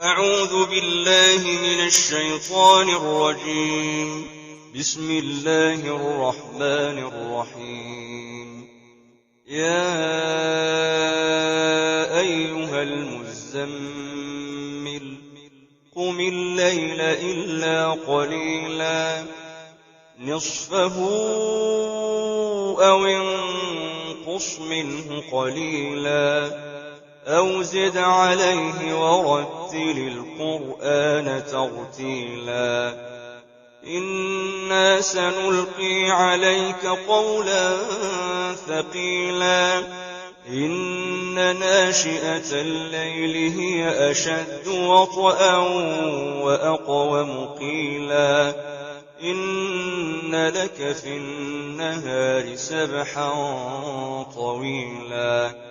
أعوذ بالله من الشيطان الرجيم. بسم الله الرحمن الرحيم. يا أيها المزمل قم الليل إلا قليلا نصفه أو انقص منه قليلا أو زد عليه ورتل القرآن ترتيلا إنا سنلقي عليك قولا ثقيلا إن ناشئة الليل هي أشد وطئا وأقوم قيلا إن لك في النهار سبحا طويلا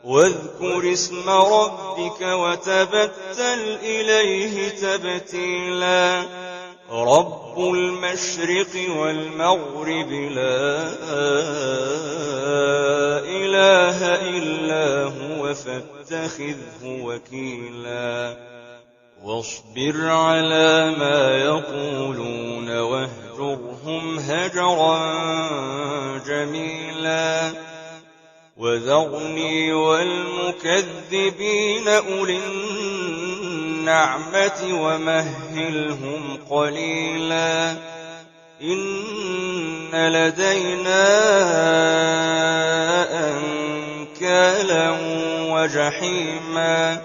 واذكر اسم ربك وتبتل إليه تبتيلا رب المشرق والمغرب لا إله إلا هو فاتخذه وكيلا واصبر على ما يقولون واهجرهم هجرا جميلا وذرني والمكذبين أولي النعمة ومهلهم قليلا إن لدينا أنكالا وجحيما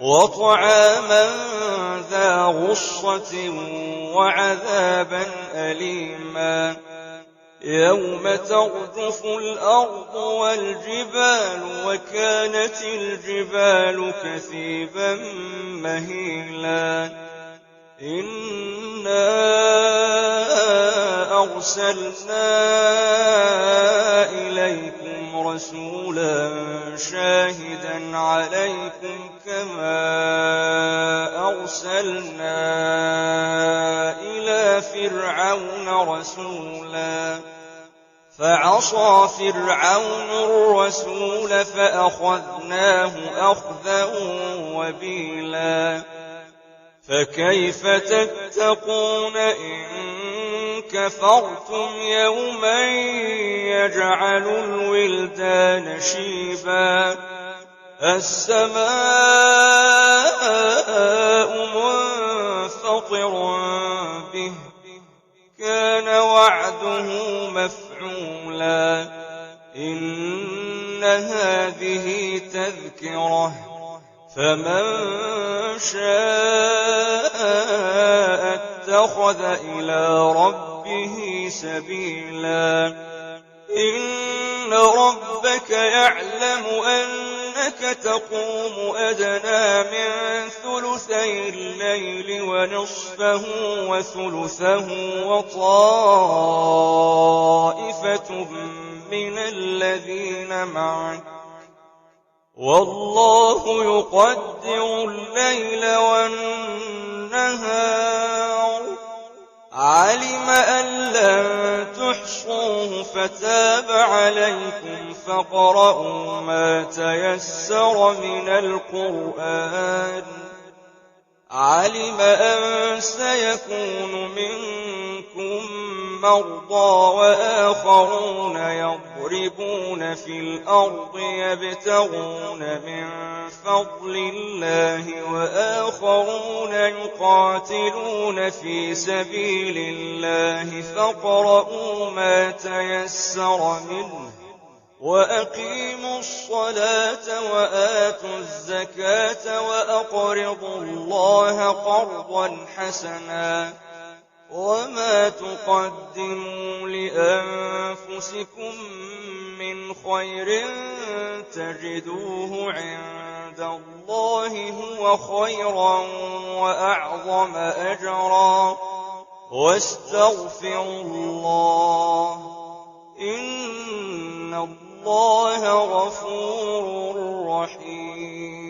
وطعاما ذا غصة وعذابا أليما يوم ترجف الأرض والجبال وكانت الجبال كثيبا مهيلا إنا أرسلنا إليكم رسولا شاهدا عليكم كما أرسلنا إلى فرعون رسولا فعصى فرعون الرسول فأخذناه أخذا وبيلا فكيف تتقون إن كفرتم يوما يجعل الولدان شيبا السماء منفطر به كان وعده مفعولا إن هذه تذكرة فمن شاء اتخذ إلى ربه سبيلا إن ربك يعلم أنك تقوم أدنى من ثلثي الليل ونصفه وثلثه وطائفة من الذين معك والله يقدر الليل والنهار علم أن لن تحصوه فتاب عليكم فاقرؤوا ما تيسر من القرآن علم أن سيكون منكم مرضى وآخرون يضربون في الأرض يبتغون من فضل الله وآخرون يقاتلون في سبيل الله فاقرؤوا ما تيسر منه وأقيموا الصلاة وآتوا الزكاة وأقرضوا الله قرضا حسنا وما تقدموا لأنفسكم من خير تجدوه عند الله هو خيرا وأعظم أجرا واستغفروا الله إن الله غفور رحيم